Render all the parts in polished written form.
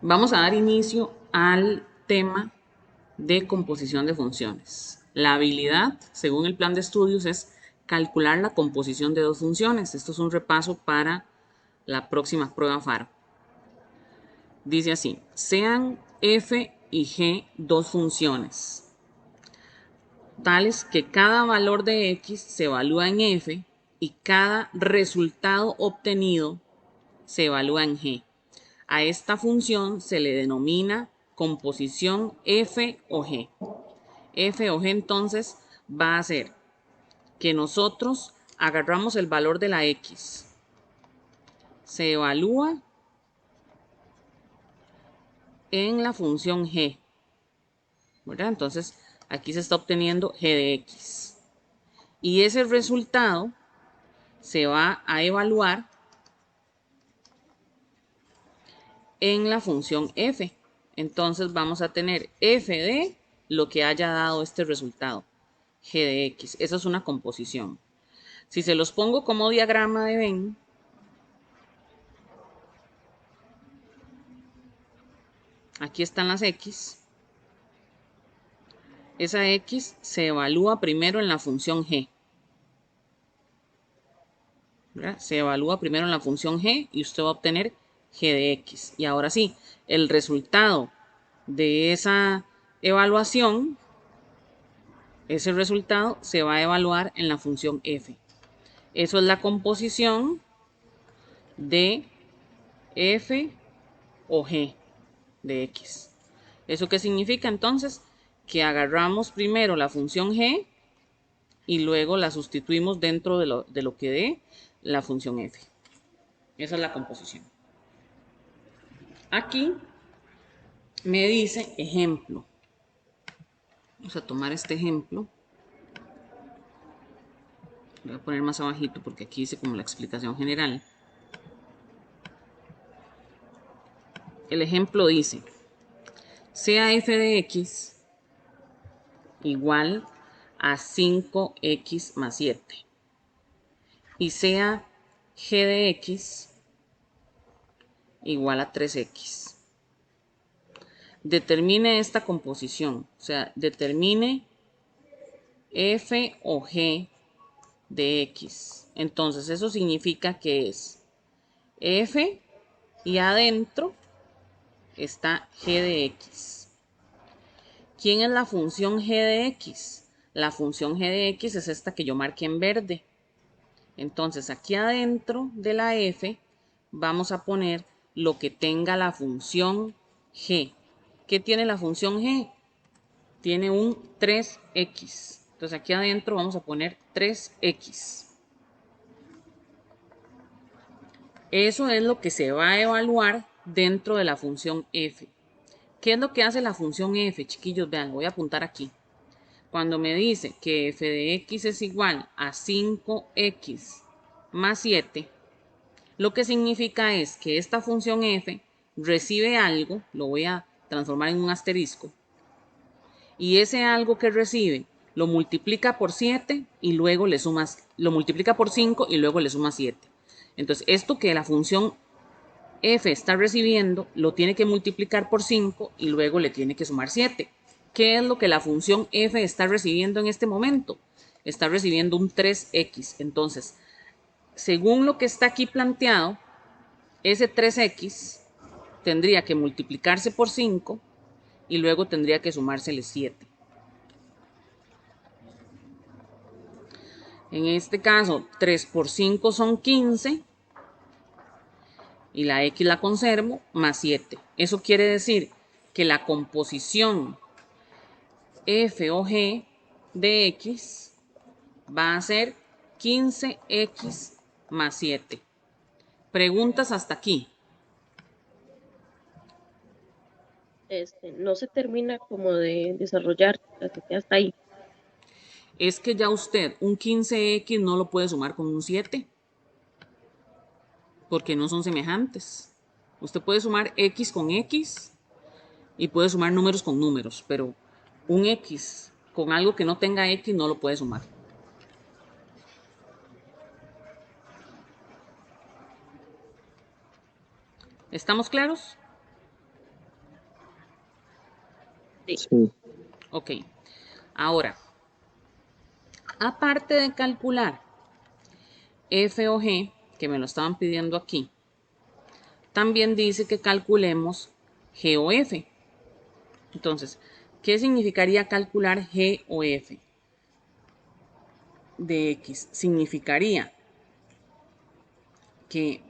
Vamos a dar inicio al tema de composición de funciones. La habilidad, según el plan de estudios, es calcular la composición de dos funciones. Esto es un repaso para la próxima prueba FARO. Dice así, sean f y g dos funciones, tales que cada valor de x se evalúa en f y cada resultado obtenido se evalúa en g. A esta función se le denomina composición f o g. F o g entonces va a ser que nosotros agarramos el valor de la x, se evalúa en la función g, ¿verdad? Entonces aquí se está obteniendo g de x. Y ese resultado se va a evaluar en la función f. Entonces vamos a tener f de lo que haya dado este resultado, g de x. Esa es una composición. Si se los pongo como diagrama de Venn, aquí están las x. Esa x se evalúa primero en la función g, ¿verdad? Se evalúa primero en la función g y usted va a obtener g de x. Y ahora sí, el resultado de esa evaluación, ese resultado se va a evaluar en la función f. Eso es la composición de f o g de x. ¿Eso qué significa entonces? Que agarramos primero la función g y luego la sustituimos dentro de lo que dé la función f. Esa es la composición. Aquí me dice ejemplo. Vamos a tomar este ejemplo. Lo voy a poner más abajito porque aquí dice como la explicación general. El ejemplo dice, sea f de x igual a 5x más 7 y sea g de x igual a 3x. Determine esta composición, o sea, determine f o g de x. Entonces eso significa que es f y adentro está g de x. ¿Quién es la función g de x? La función g de x es esta que yo marqué en verde. Entonces aquí adentro de la f vamos a poner lo que tenga la función g. ¿Qué tiene la función g? Tiene un 3x. Entonces aquí adentro vamos a poner 3x. Eso es lo que se va a evaluar dentro de la función f. ¿Qué es lo que hace la función f, chiquillos? Vean, voy a apuntar aquí. Cuando me dice que f de x es igual a 5x más 7, lo que significa es que esta función f recibe algo, lo voy a transformar en un asterisco, y ese algo que recibe lo multiplica por 7 y luego le sumas, lo multiplica por 5 y luego le suma 7. Entonces, esto que la función f está recibiendo lo tiene que multiplicar por 5 y luego le tiene que sumar 7. ¿Qué es lo que la función f está recibiendo en este momento? Está recibiendo un 3x. Entonces, según lo que está aquí planteado, ese 3x tendría que multiplicarse por 5 y luego tendría que sumársele 7. En este caso, 3 por 5 son 15 y la x la conservo más 7. Eso quiere decir que la composición f o g de x va a ser 15x más 7. Preguntas hasta aquí. No se termina como de desarrollar, se queda hasta ahí. Es que ya usted un 15x no lo puede sumar con un 7 porque no son semejantes. Usted puede sumar x con x y puede sumar números con números, pero un x con algo que no tenga x no lo puede sumar. ¿Estamos claros? Sí. Sí. Ok. Ahora, aparte de calcular F o G, que me lo estaban pidiendo aquí, también dice que calculemos G o F. Entonces, ¿qué significaría calcular G o F de X? Significaría que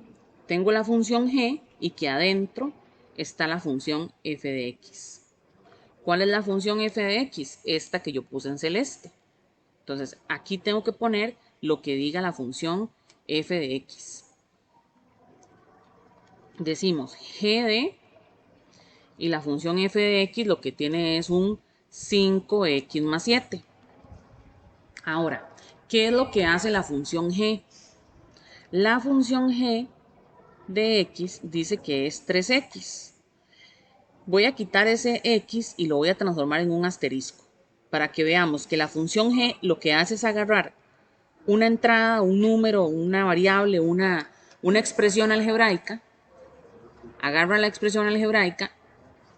tengo la función G y que adentro está la función F de X. ¿Cuál es la función F de X? Esta que yo puse en celeste. Entonces, aquí tengo que poner lo que diga la función F de X. Decimos G de, y la función F de X lo que tiene es un 5X más 7. Ahora, ¿qué es lo que hace la función G? La función G de X dice que es 3X. Voy a quitar ese X y lo voy a transformar en un asterisco para que veamos que la función G lo que hace es agarrar una entrada, un número, una variable, una expresión algebraica, agarra la expresión algebraica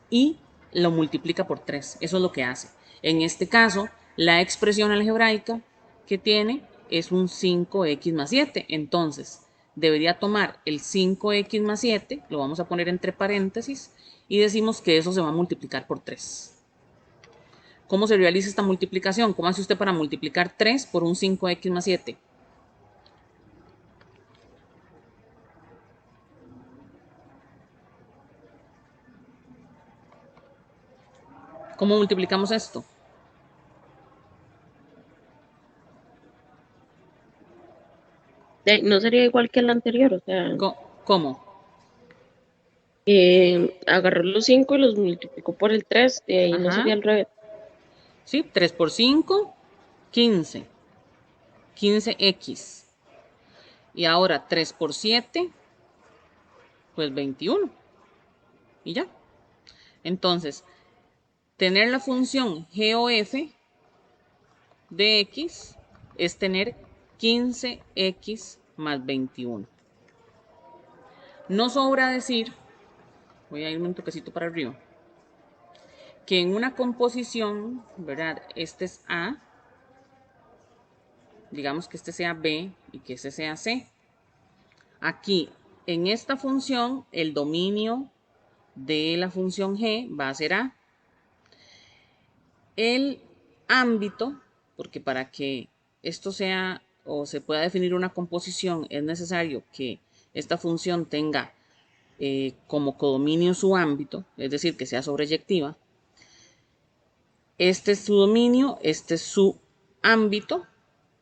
y lo multiplica por 3. Eso es lo que hace. En este caso, la expresión algebraica que tiene es un 5x más 7. Entonces, debería tomar el 5x más 7, lo vamos a poner entre paréntesis, y decimos que eso se va a multiplicar por 3. ¿Cómo se realiza esta multiplicación? ¿Cómo hace usted para multiplicar 3 por un 5x más 7? ¿Cómo multiplicamos esto? No sería igual que el anterior, o sea, ¿Cómo? agarró los 5 y los multiplicó por el 3 y no Ajá. sería al revés. Sí, 3 por 5, 15. 15x. Y ahora 3 por 7, pues 21. Y ya. Entonces, tener la función g o f de x es tener 15x más 21. No sobra decir, voy a irme un toquecito para arriba, que en una composición, ¿verdad? Este es A, digamos que este sea B y que este sea C. Aquí, en esta función, el dominio de la función g va a ser A. El ámbito, porque para que esto sea o se pueda definir una composición es necesario que esta función tenga como codominio su ámbito, es decir, que sea sobreyectiva. Este es su dominio, este es su ámbito.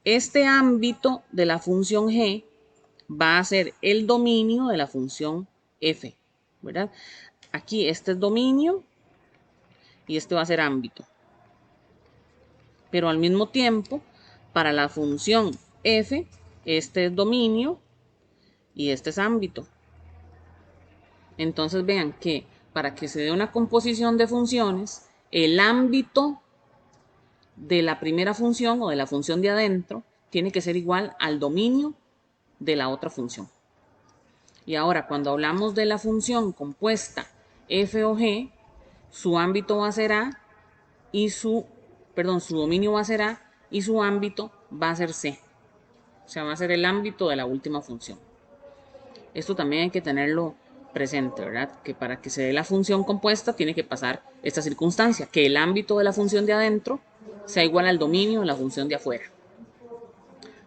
Este ámbito de la función g va a ser el dominio de la función f, ¿verdad? Aquí este es dominio y este va a ser ámbito. Pero al mismo tiempo, para la función f, este es dominio y este es ámbito. Entonces vean que para que se dé una composición de funciones, el ámbito de la primera función o de la función de adentro tiene que ser igual al dominio de la otra función. Y ahora, cuando hablamos de la función compuesta f o g, su ámbito va a ser A y su dominio va a ser A y su ámbito va a ser C. O sea, va a ser el ámbito de la última función. Esto también hay que tenerlo presente, ¿verdad? Que para que se dé la función compuesta tiene que pasar esta circunstancia, que el ámbito de la función de adentro sea igual al dominio de la función de afuera.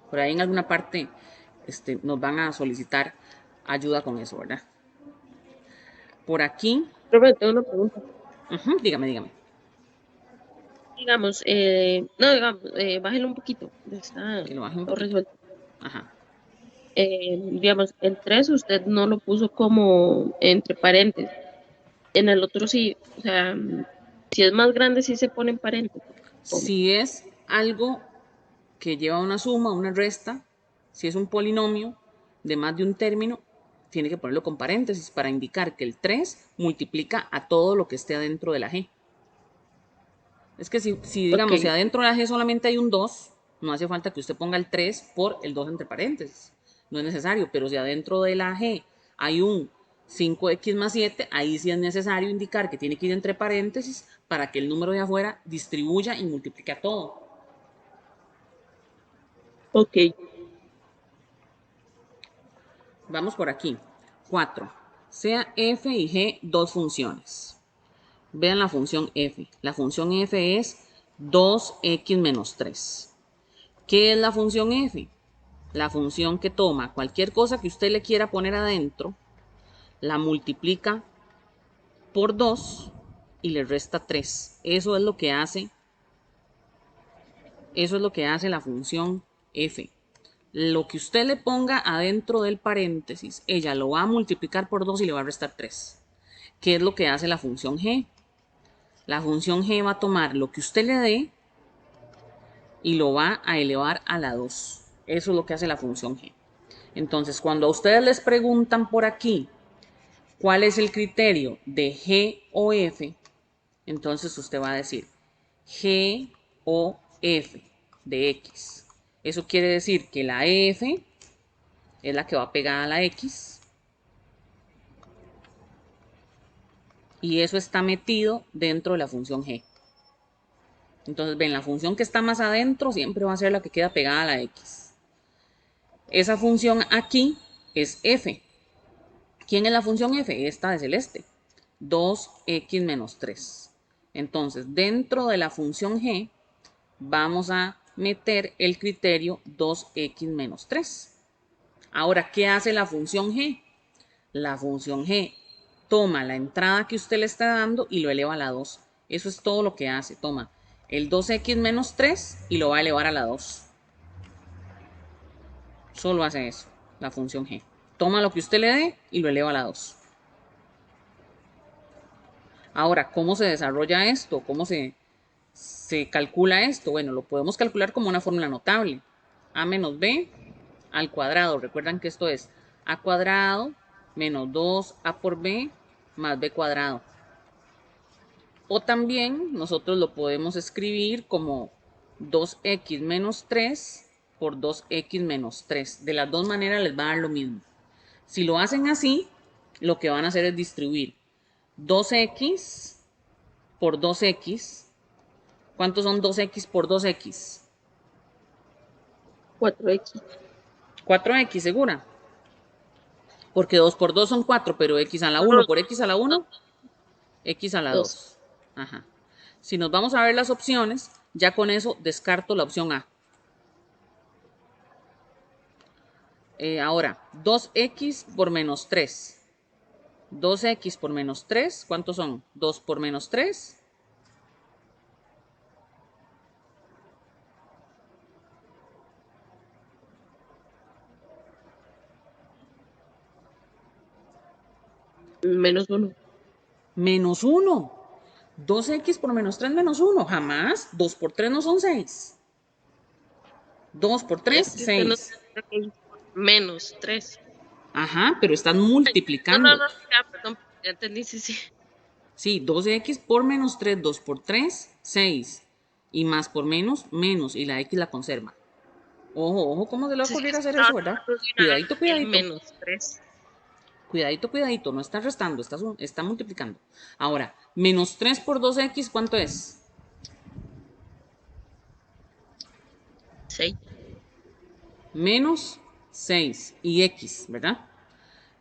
Por ahí en alguna parte nos van a solicitar ayuda con eso, ¿verdad? Por aquí, Profe, tengo una pregunta. dígame. Digamos, no, digamos, bájelo un poquito. Está Que lo baje un todo poquito. resuelto. Ajá. Digamos, el 3 usted no lo puso como entre paréntesis. En el otro sí, o sea, si es más grande sí se pone en paréntesis. ¿Cómo? Si es algo que lleva una suma, una resta, si es un polinomio de más de un término, tiene que ponerlo con paréntesis para indicar que el 3 multiplica a todo lo que esté adentro de la g. Es que si Ok, digamos, si adentro de la g solamente hay un 2, no hace falta que usted ponga el 3 por el 2 entre paréntesis. No es necesario, pero si adentro de la g hay un 5x más 7, ahí sí es necesario indicar que tiene que ir entre paréntesis para que el número de afuera distribuya y multiplique a todo. Ok. Vamos por aquí. 4. Sea f y g dos funciones. Vean la función f. La función f es 2x menos 3. ¿Qué es la función f? La función que toma cualquier cosa que usted le quiera poner adentro, la multiplica por 2 y le resta 3. Eso es lo que hace la función f. Lo que usted le ponga adentro del paréntesis, ella lo va a multiplicar por 2 y le va a restar 3. ¿Qué es lo que hace la función g? La función g va a tomar lo que usted le dé y lo va a elevar a la 2. Eso es lo que hace la función g. Entonces, cuando a ustedes les preguntan por aquí cuál es el criterio de g o f, entonces usted va a decir g o f de x. Eso quiere decir que la f es la que va pegada a la x y eso está metido dentro de la función g. Entonces, ven, la función que está más adentro siempre va a ser la que queda pegada a la x. Esa función aquí es f. ¿Quién es la función f? Esta de celeste. 2x menos 3. Entonces, dentro de la función g, vamos a meter el criterio 2x menos 3. Ahora, ¿qué hace la función g? La función g toma la entrada que usted le está dando y lo eleva a la 2. Eso es todo lo que hace. Toma el 2x menos 3 y lo va a elevar a la 2. Solo hace eso, la función g. Toma lo que usted le dé y lo eleva a la 2. Ahora, ¿cómo se desarrolla esto? ¿Cómo se calcula esto? Bueno, lo podemos calcular como una fórmula notable. A menos b al cuadrado. Recuerdan que esto es a cuadrado menos 2a por b más b cuadrado. O también nosotros lo podemos escribir como 2x menos 3 por 2x menos 3. De las dos maneras les va a dar lo mismo. Si lo hacen así, lo que van a hacer es distribuir 2x por 2x. ¿Cuántos son 2x por 2x? 4x. 4x, ¿segura? Porque 2 por 2 son 4, pero x a la 1 por x a la 1, x a la 2. 2. Ajá. Si nos vamos a ver las opciones, ya con eso descarto la opción A. Ahora, 2x por menos 3. 2x por menos 3, ¿cuántos son? 2 por menos 3. Menos 1. Menos 1. 2x por menos 3 menos 1. Jamás. 2 por 3 no son 6. 2 por 3, Es que usted no 6. menos 3. Ajá, pero están No, no, multiplicando. no, ya, perdón, ya entendí, sí, sí. Sí, 2x por menos 3, 2 por 3, 6. Y más por menos, menos. Y la x la conserva. Ojo, ojo, ¿cómo se le va a Sí, ocurrir es que hacer estaba eso, verdad? tratando de adivinar Cuidadito, el cuidadito. menos 3. Cuidadito, cuidadito. No está restando, está multiplicando. Ahora, menos 3 por 2x, ¿cuánto es? 6. Menos 6 y x, ¿verdad?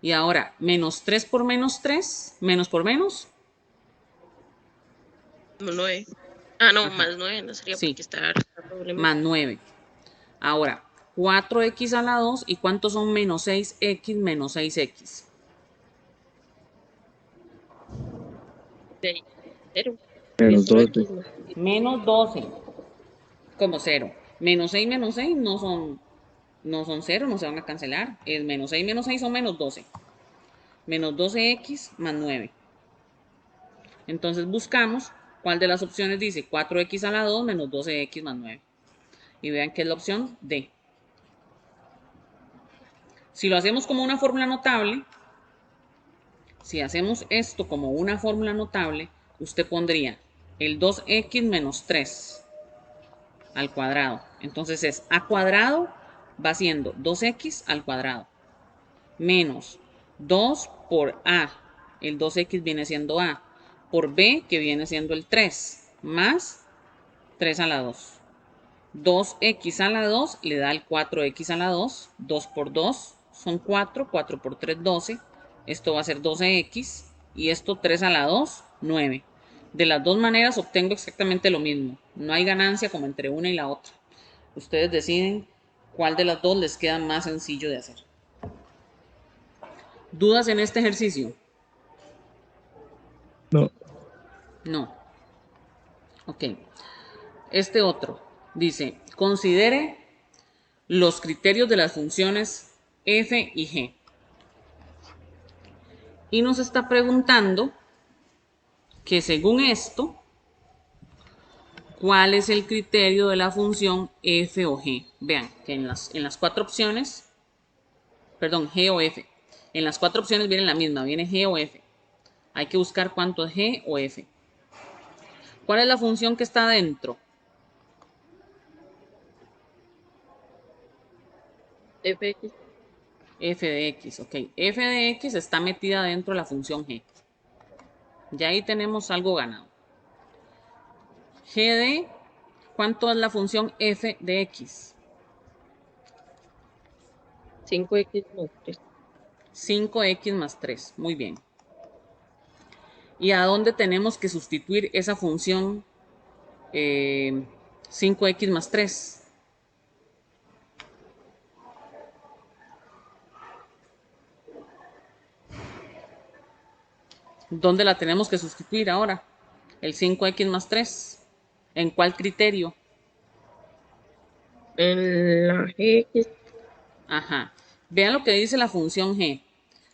Y ahora, menos 3 por menos 3, menos por menos. 9. Ah, no, Ajá, más 9 no sería sí, porque está más doblemente. 9. Ahora, 4x a la 2, ¿y cuántos son menos 6x menos 6x? 0. Menos 12. X, ¿no? Menos 12, como 0. Menos 6 no son 0, no se van a cancelar. El menos 6 son menos 12. Menos 12x más 9. Entonces buscamos cuál de las opciones dice 4x a la 2 menos 12x más 9. Y vean que es la opción D. Si lo hacemos como una fórmula notable, si hacemos esto como una fórmula notable, usted pondría el 2x menos 3 al cuadrado. Entonces es a cuadrado va siendo 2x al cuadrado menos 2 por A, el 2x viene siendo A, por B, que viene siendo el 3, más 3 a la 2. 2x a la 2 le da el 4x a la 2, 2 por 2 son 4, 4 por 3, 12, esto va a ser 12x, y esto 3 a la 2, 9. De las dos maneras obtengo exactamente lo mismo, no hay ganancia como entre una y la otra. Ustedes deciden cuál de las dos les queda más sencillo de hacer. ¿Dudas en este ejercicio? No. No. Ok. Este otro dice, considere los criterios de las funciones f y g. Y nos está preguntando que según esto, ¿cuál es el criterio de la función f o g? Vean que en las cuatro opciones, perdón, g o f. En las cuatro opciones viene la misma, viene g o f. Hay que buscar cuánto es g o f. ¿Cuál es la función que está dentro? fx. F de x, ok. F de x está metida dentro de la función g. Ya ahí tenemos algo ganado. G de, ¿cuánto es la función f de x? 5x más 3. 5x más 3, muy bien. ¿Y a dónde tenemos que sustituir esa función 5x más 3? ¿Dónde la tenemos que sustituir ahora? El 5x más 3. ¿En cuál criterio? En la gx. Ajá. Vean lo que dice la función g.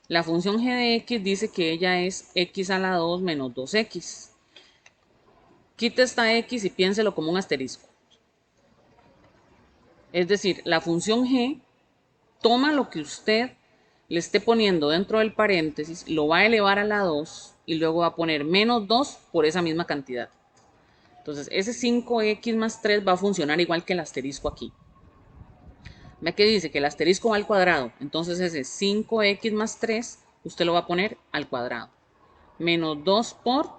La función g de x dice que ella es x a la 2 menos 2x. Quite esta x y piénselo como un asterisco. Es decir, la función g toma lo que usted le esté poniendo dentro del paréntesis, lo va a elevar a la 2 y luego va a poner menos 2 por esa misma cantidad. Entonces, ese 5x más 3 va a funcionar igual que el asterisco aquí. Ve que dice que el asterisco va al cuadrado. Entonces, ese 5x más 3, usted lo va a poner al cuadrado. Menos 2 por,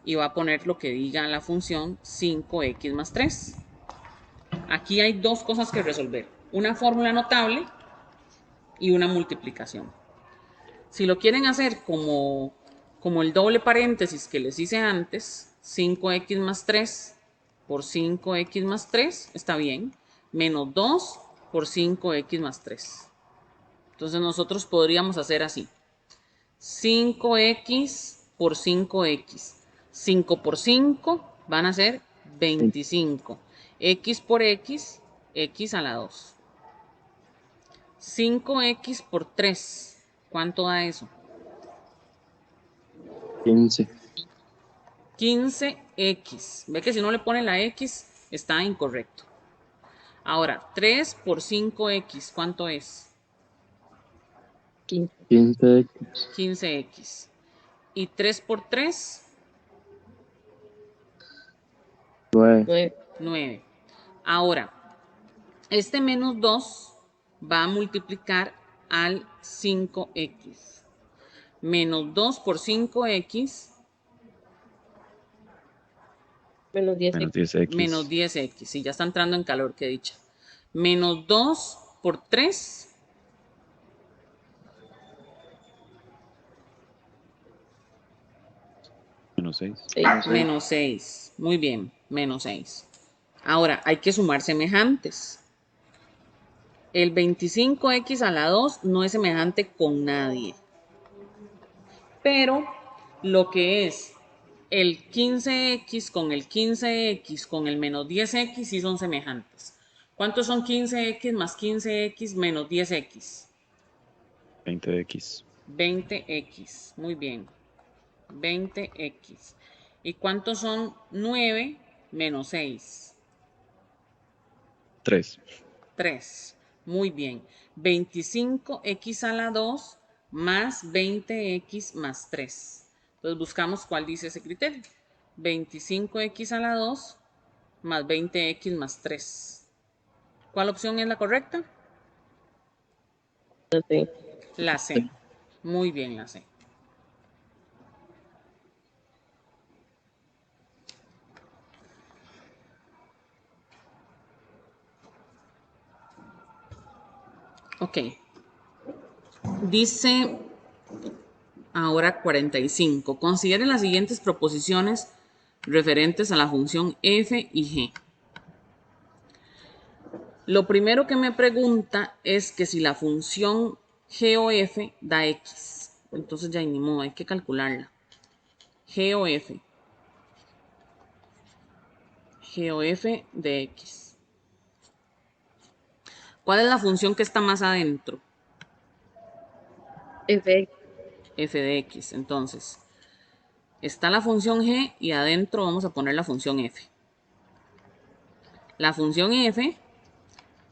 y va a poner lo que diga la función 5x más 3. Aquí hay dos cosas que resolver. Una fórmula notable y una multiplicación. Si lo quieren hacer como el doble paréntesis que les hice antes, 5x más 3 por 5x más 3, está bien, menos 2 por 5x más 3. Entonces nosotros podríamos hacer así, 5x por 5x, 5 por 5 van a ser 25, x por x, x a la 2. 5x por 3, ¿cuánto da eso? 15. 15x. Ve que si no le ponen la x, está incorrecto. Ahora, 3 por 5x, ¿cuánto es? 15. 15x. 15x. Y 3 por 3, 9. 9. 9. Ahora, este menos 2 va a multiplicar al 5x. Menos 2 por 5x, Menos 10x. Menos 10x. menos 10x. Sí, ya está entrando en calor, que dicha. Menos 2 por 3, Menos 6. 6. menos 6. Muy bien, menos 6. Ahora, hay que sumar semejantes. El 25x a la 2 no es semejante con nadie. Pero lo que es el 15x con el 15x con el menos 10x sí son semejantes. ¿Cuántos son 15x más 15x menos 10x? 20x. 20x. Muy bien. 20x. ¿Y cuántos son 9 menos 6? 3. 3. Muy bien. 25x a la 2 más 20x más 3. Entonces buscamos cuál dice ese criterio. 25x a la 2 más 20x más 3. ¿Cuál opción es la correcta? No sé. La C. Muy bien, la C. Ok. Dice ahora 45. Considere las siguientes proposiciones referentes a la función f y g. Lo primero que me pregunta es que si la función g o f da x. Entonces ya ni modo, hay que calcularla. G o f. G o f de x. ¿Cuál es la función que está más adentro? F, F de x. Entonces, está la función g y adentro vamos a poner la función f. La función f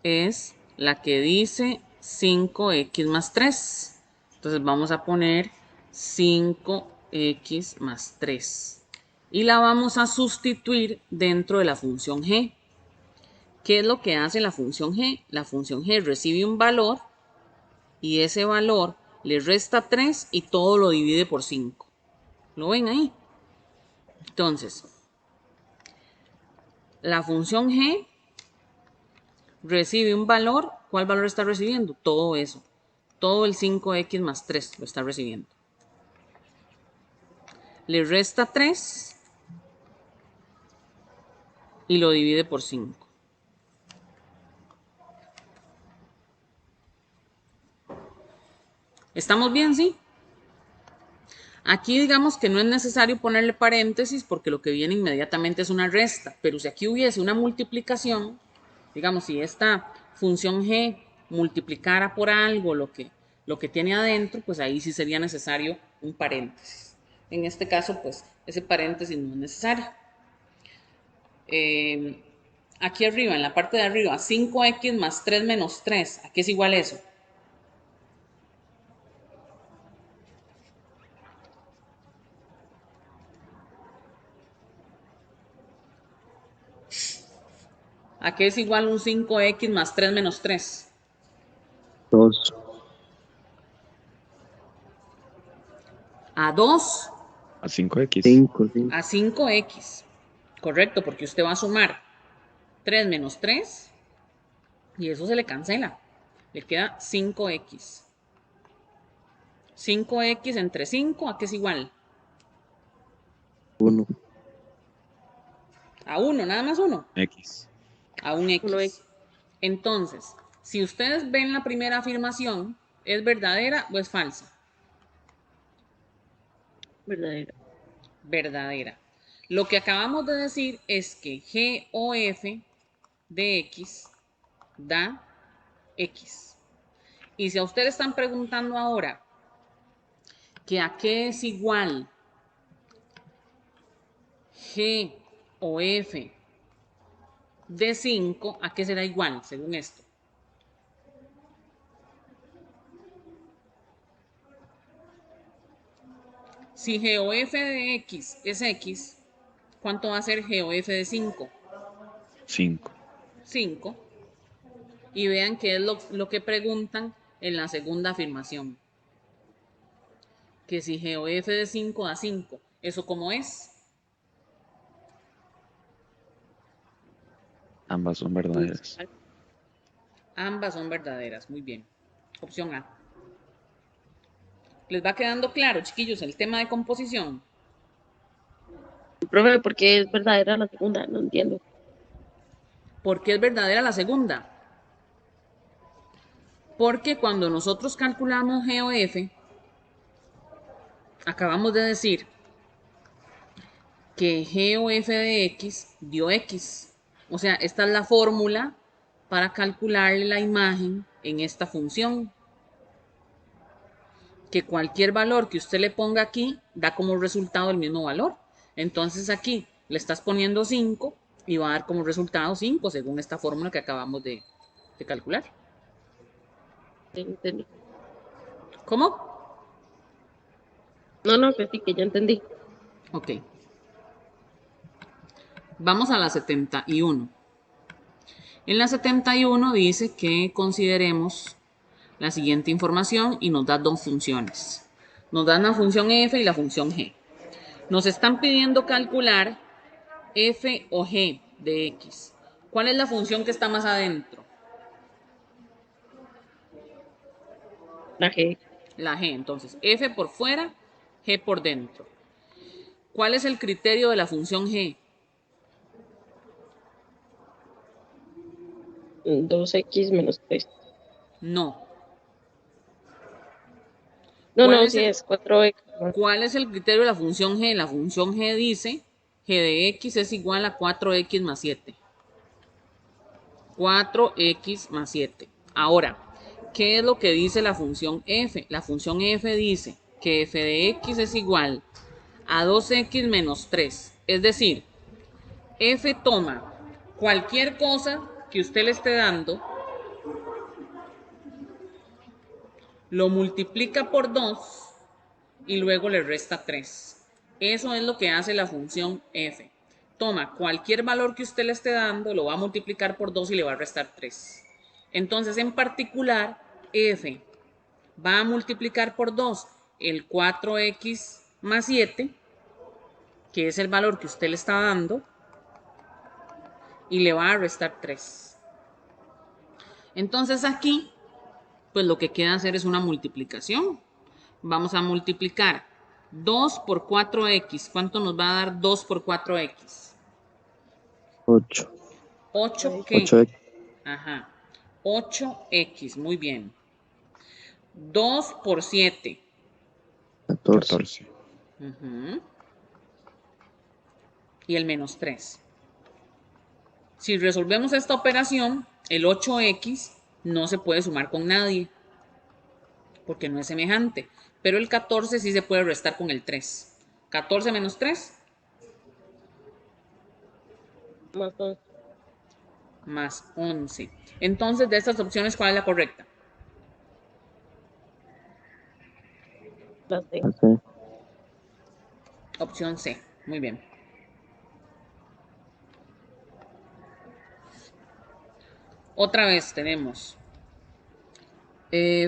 es la que dice 5x más 3. Entonces vamos a poner 5x más 3. Y la vamos a sustituir dentro de la función g. ¿Qué es lo que hace la función g? La función g recibe un valor y ese valor le resta 3 y todo lo divide por 5. ¿Lo ven ahí? Entonces, la función g recibe un valor. ¿Cuál valor está recibiendo? Todo eso. Todo el 5x más 3 lo está recibiendo. Le resta 3 y lo divide por 5. ¿Estamos bien, sí? Aquí digamos que no es necesario ponerle paréntesis porque lo que viene inmediatamente es una resta. Pero si aquí hubiese una multiplicación, digamos, si esta función g multiplicara por algo lo que tiene adentro, pues ahí sí sería necesario un paréntesis. En este caso, pues ese paréntesis no es necesario. Aquí arriba, en la parte de arriba, 5x más 3 menos 3. ¿A qué es igual eso? ¿A qué es igual un 5x más 3 menos 3? 2. A 2, A 5x. 5, 5. a 5x. Correcto, porque usted va a sumar 3 menos 3 y eso se le cancela. Le queda 5x. 5x entre 5, ¿a qué es igual? 1. A 1, nada más 1. X. A un 1x, x. Entonces, si ustedes ven la primera afirmación, ¿es verdadera o es falsa? verdadera. Verdadera. Lo que acabamos de decir es que g o f de x da x. Y si a ustedes están preguntando ahora que a qué es igual g o f de 5, ¿a qué será igual según esto? Si g o f de x es x, ¿cuánto va a ser g o f de 5? 5. 5. Y vean qué es lo que preguntan en la segunda afirmación. Que si g o f de 5 da 5. ¿Eso cómo es? Ambas son verdaderas. Ambas son verdaderas. Muy bien. Opción A. ¿Les va quedando claro, chiquillos, el tema de composición? Profe, ¿por qué es verdadera la segunda? No entiendo. ¿Por qué es verdadera la segunda? Porque cuando nosotros calculamos g o f, acabamos de decir que g o f de x dio x. O sea, esta es la fórmula para calcularle la imagen en esta función. Que cualquier valor que usted le ponga aquí da como resultado el mismo valor. Entonces aquí le estás poniendo 5 y va a dar como resultado 5 según esta fórmula que acabamos de calcular. Sí, entendí. ¿Cómo? No, no, que sí, que ya entendí. Ok. Vamos a la 71. En la 71 dice que consideremos la siguiente información y nos da dos funciones. Nos dan la función f y la función g. Nos están pidiendo calcular f o g de x. ¿Cuál es la función que está más adentro? La G, La g. Entonces, f por fuera, g por dentro. ¿Cuál es el criterio de la función g? 2x menos 3. No. No, ¿Cuál no, es sí el, es 4x más ¿Cuál es el criterio de la función g? La función g dice g de x es igual a 4x más 7. 4x más 7. Ahora, ¿qué es lo que dice la función f? La función f dice que f de x es igual a 2x menos 3. Es decir, f toma cualquier cosa que usted le esté dando, lo multiplica por 2 y luego le resta 3. Eso es lo que hace la función f. Toma cualquier valor que usted le esté dando, lo va a multiplicar por 2 y le va a restar 3. Entonces, en particular, f va a multiplicar por 2 el 4x más 7, que es el valor que usted le está dando, y le va a restar 3. Entonces aquí, pues lo que queda hacer es una multiplicación. Vamos a multiplicar 2 por 4x. ¿Cuánto nos va a dar 2 por 4x? 8. 8 qué? 8x. Ajá. 8x, muy bien. 2 por 7. 14. 14. Ujú. Y el menos 3. Si resolvemos esta operación, el 8x no se puede sumar con nadie, porque no es semejante. Pero el 14 sí se puede restar con el 3. 14 menos 3 más 11. más 11. Entonces, de estas opciones, ¿cuál es la correcta? La C. Ok. Opción C. Muy bien. Otra vez tenemos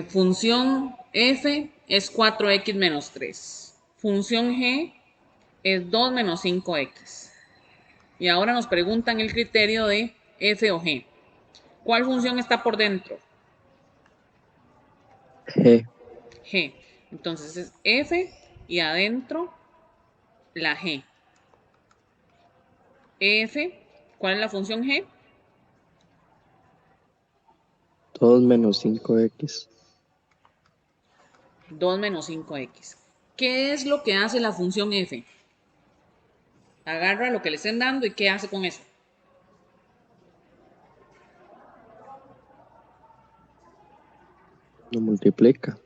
función f es 4x menos 3. Función g es 2 menos 5x. Y ahora nos preguntan el criterio de f o g. ¿Cuál función está por dentro? G. G. Entonces es f y adentro la g. F, ¿cuál es la función g? 2 menos 5x. 2 menos 5x. ¿Qué es lo que hace la función f? Agarra lo que le estén dando y ¿qué hace con eso? Lo multiplica.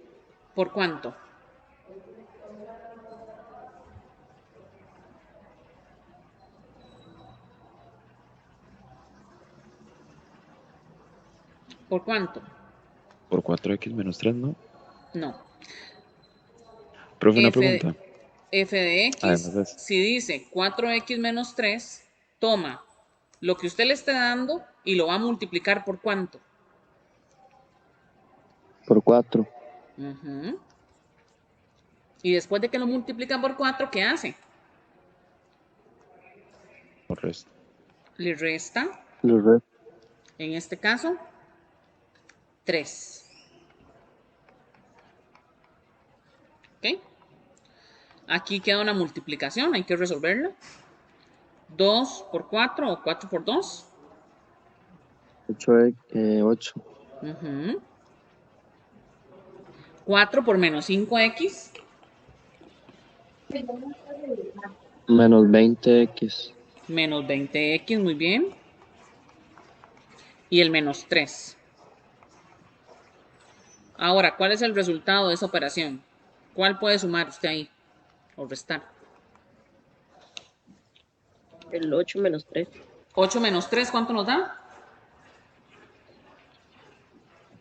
¿Por cuánto? ¿Por cuánto? Por 4x menos 3, ¿no? No. Profe, una F, pregunta. f de Además x, de eso. si dice 4x menos 3, toma lo que usted le esté dando y lo va a multiplicar por cuánto. Por 4. Ujú. Y después de que lo multiplica por 4, ¿qué hace? Por resto. Le resta, Lo re- en este caso, 3. ¿Ok? Aquí queda una multiplicación, hay que resolverla. 2 por 4 o 4 por 2. 8. 4 por menos 5x. Menos 20x. Menos 20x, muy bien. Y el menos 3. Ahora, ¿cuál es el resultado de esa operación? ¿Cuál puede sumar usted ahí? O restar. El 8 menos 3. 8 menos 3, ¿cuánto nos da?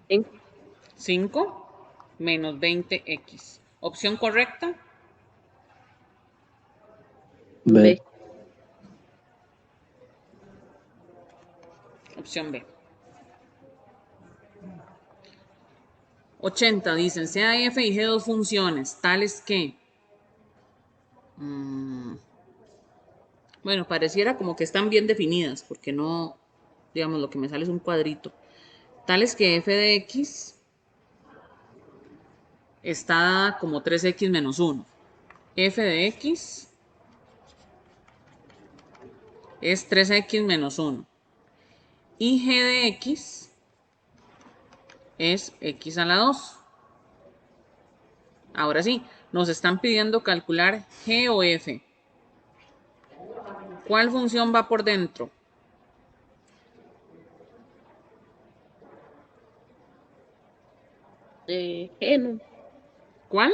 5. 5 menos 20x. Opción correcta, B. B. opción B. 80 dicen, sea f y g dos funciones, tales que... bueno, pareciera como que están bien definidas, porque no, digamos, lo que me sale es un cuadrito. Tales que f de x está dada como 3x menos 1. F de x es 3x menos 1. Y g de x es x a la 2. Ahora sí, nos están pidiendo calcular g o f. ¿Cuál función va por dentro? G, ¿no? ¿Cuál?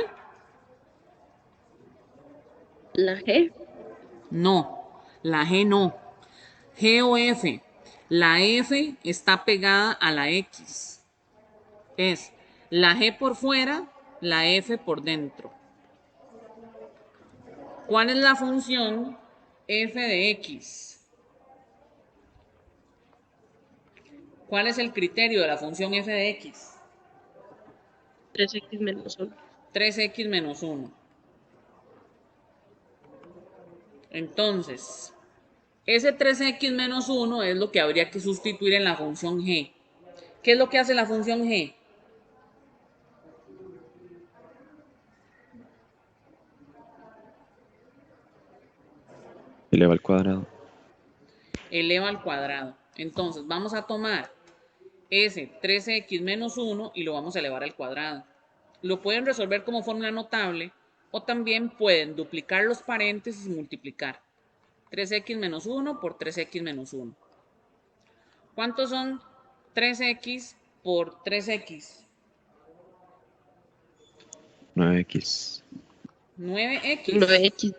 La G. No, la g no. G o f. La f está pegada a la x. Es la g por fuera, la f por dentro. ¿Cuál es la función f de x? ¿Cuál es el criterio de la función f de x? 3x menos 1. 3x menos 1. Entonces, ese 3x menos 1 es lo que habría que sustituir en la función g. ¿Qué es lo que hace la función g? Eleva al cuadrado. Eleva al cuadrado. Entonces, vamos a tomar ese 3x menos 1 y lo vamos a elevar al cuadrado. Lo pueden resolver como fórmula notable o también pueden duplicar los paréntesis y multiplicar. 3x menos 1 por 3x menos 1. ¿Cuántos son 3x por 3x? 9x. 9x. 9x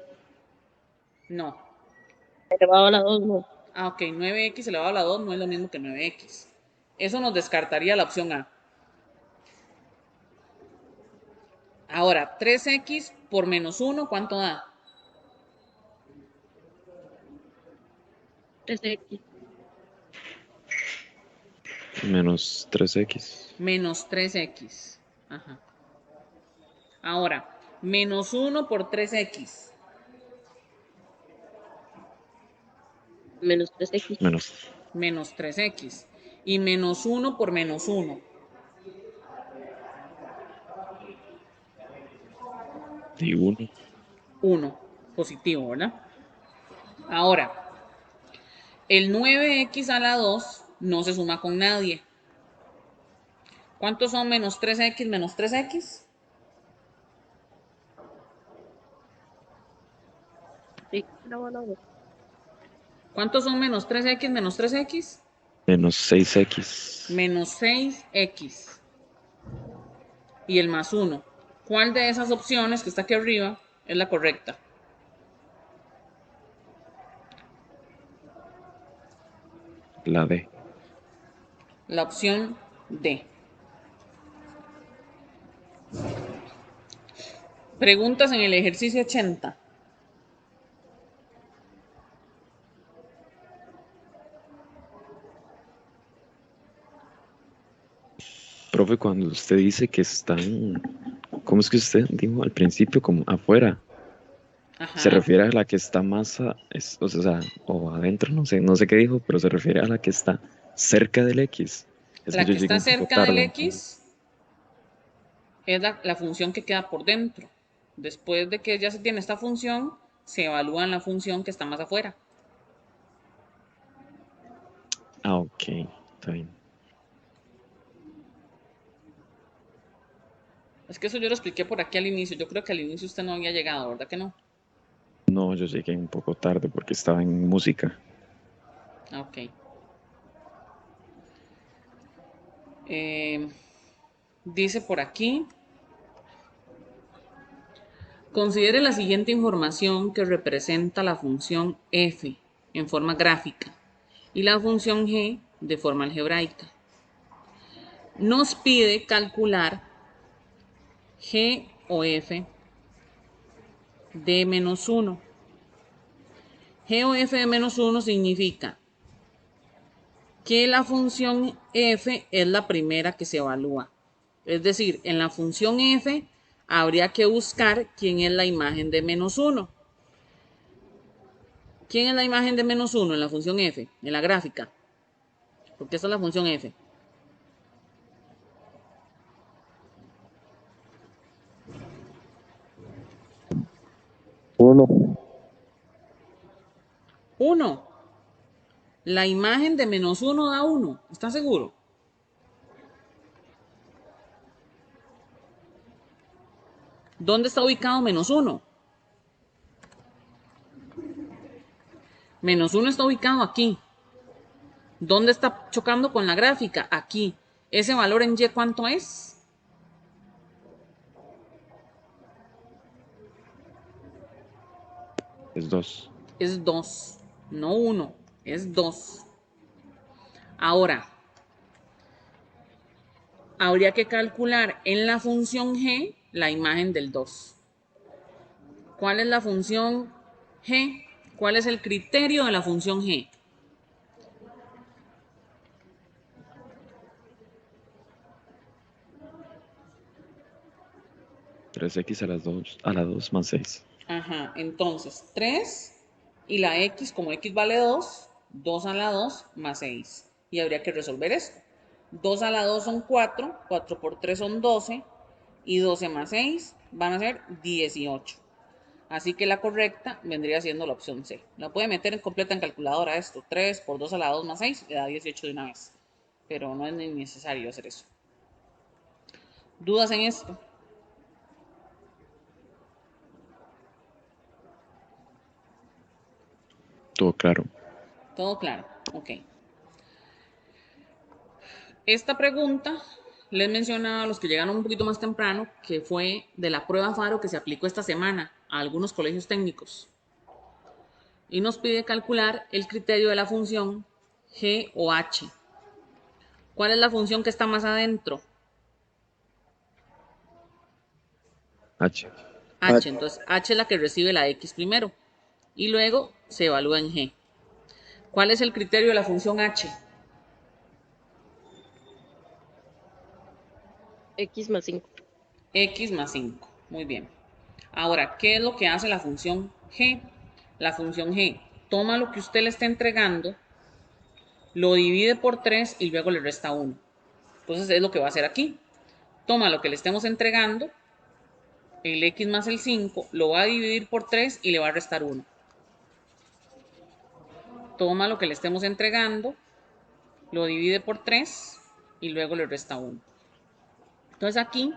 No. elevado a la 2, no. Ah, ok. 9x elevado a la 2 no es lo mismo que 9x. Eso nos descartaría la opción A. Ahora, 3x por menos 1, ¿cuánto da? 3x Menos 3x. Menos 3x. Ajá. Ahora, menos 1 por 3x. menos 3x Menos Menos 3x. Y menos 1 por menos 1. y 1. 1. Positivo, ¿verdad? Ahora, el 9x a la 2 no se suma con nadie. ¿Cuántos son menos 3x menos 3x? sí, elevado a la 2. ¿Cuántos son menos 3x menos 3x? Menos 6x. Menos 6x. Y el más 1. ¿Cuál de esas opciones que está aquí arriba es la correcta? La D. La opción D. Preguntas en el ejercicio 80. Profe, cuando usted dice que están, ¿cómo es que usted dijo al principio? Como afuera. Ajá. Se refiere a la que está más, o sea, o adentro, no sé qué dijo, pero se refiere a la que está cerca del X. Es La que yo que llegué está un poco cerca del tarde. X es la función que queda por dentro. Después de que ya se tiene esta función, se evalúa la función que está más afuera. Ah, ok, está bien. Es que eso yo lo expliqué por aquí al inicio. Yo creo que al inicio usted no había llegado, ¿verdad que no? No, yo llegué un poco tarde porque estaba en música. Ok. Dice por aquí, considere la siguiente información que representa la función f en forma gráfica y la función g de forma algebraica. Nos pide calcular g o f de menos 1. G o f de menos 1 significa que la función f es la primera que se evalúa. Es decir, en la función f habría que buscar quién es la imagen de menos 1. ¿Quién es la imagen de menos 1 en la función f? En la gráfica. Porque esta es la función f. Uno. 1. La imagen de menos 1 da 1. ¿Estás seguro? ¿Dónde está ubicado menos 1? Menos 1 está ubicado aquí. ¿Dónde está chocando con la gráfica? Aquí. ¿Ese valor en y cuánto es? Es 2. Es 2. No 1, es 2. Ahora, habría que calcular en la función g la imagen del 2. ¿Cuál es la función g? ¿Cuál es el criterio de la función g? Tres x a la 2 más 6. Ajá, entonces 3 y la x, como x vale 2, 2 a la 2 más 6. Y habría que resolver esto. 2 a la 2 son 4, 4 por 3 son 12 y 12 más 6 van a ser 18. Así que la correcta vendría siendo la opción C. La puede meter en completa en calculadora esto. 3 por 2 a la 2 más 6 le da 18 de una vez. Pero no es ni necesario hacer eso. ¿Dudas en esto? Todo claro. Todo claro. Ok. Esta pregunta les mencionaba a los que llegaron un poquito más temprano que fue de la prueba FARO que se aplicó esta semana a algunos colegios técnicos. Y nos pide calcular el criterio de la función g o h. ¿Cuál es la función que está más adentro? H. H. Entonces h es la que recibe la x primero y luego se evalúa en g. ¿Cuál es el criterio de la función h? X más 5. X más 5. Muy bien. Ahora, ¿qué es lo que hace la función g? La función g toma lo que usted le está entregando, lo divide por 3 y luego le resta 1. Entonces es lo que va a hacer aquí. Toma lo que le estemos entregando, el x más el 5, lo va a dividir por 3 y le va a restar 1. Toma lo que le estemos entregando, lo divide por 3 y luego le resta 1. Entonces aquí,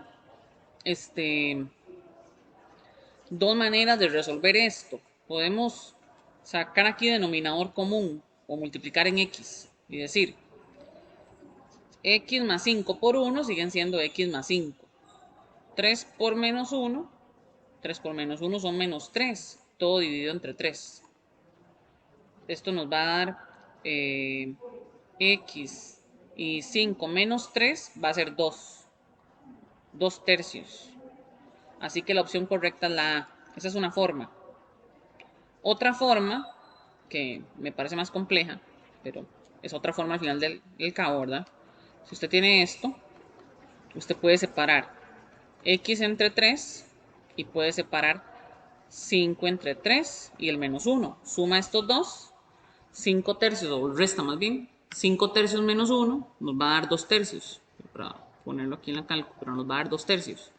dos maneras de resolver esto. Podemos sacar aquí denominador común o multiplicar en x y decir x más 5 por 1 siguen siendo x más 5. 3 por menos 1, 3 por menos 1 son menos 3, todo dividido entre 3. Esto nos va a dar x y 5 menos 3 va a ser 2, 2 tercios. Así que la opción correcta es la A. Esa es una forma. Otra forma, que me parece más compleja, pero es otra forma al final del cabo, ¿verdad? Si usted tiene esto, usted puede separar x entre 3 y puede separar 5 entre 3 y el menos 1. Suma estos dos, 5 tercios, o resta más bien, 5 tercios menos 1 nos va a dar 2 tercios. Para ponerlo aquí en la cálculo, pero nos va a dar 2 tercios.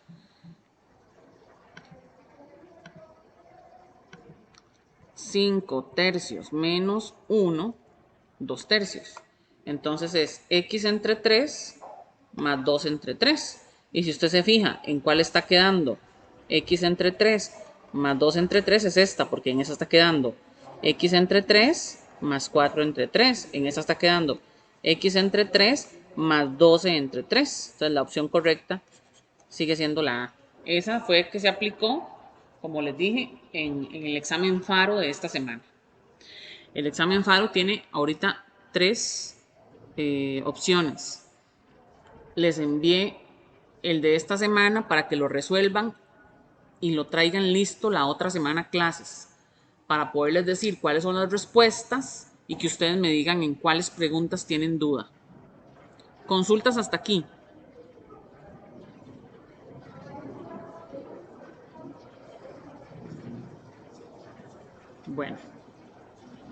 5 tercios menos 1, 2 tercios. Entonces es x entre 3 más 2 entre 3. Y si usted se fija en cuál está quedando x entre 3 más 2 entre 3 es esta, porque en esa está quedando x entre 3 más 4 entre 3. En esa está quedando x entre 3 más 12 entre 3. Entonces la opción correcta sigue siendo la A. Esa fue que se aplicó, como les dije, en el examen FARO de esta semana. El examen FARO tiene ahorita tres opciones. Les envié el de esta semana para que lo resuelvan y lo traigan listo la otra semana a clases, para poderles decir cuáles son las respuestas y que ustedes me digan en cuáles preguntas tienen duda. Consultas hasta aquí. Bueno,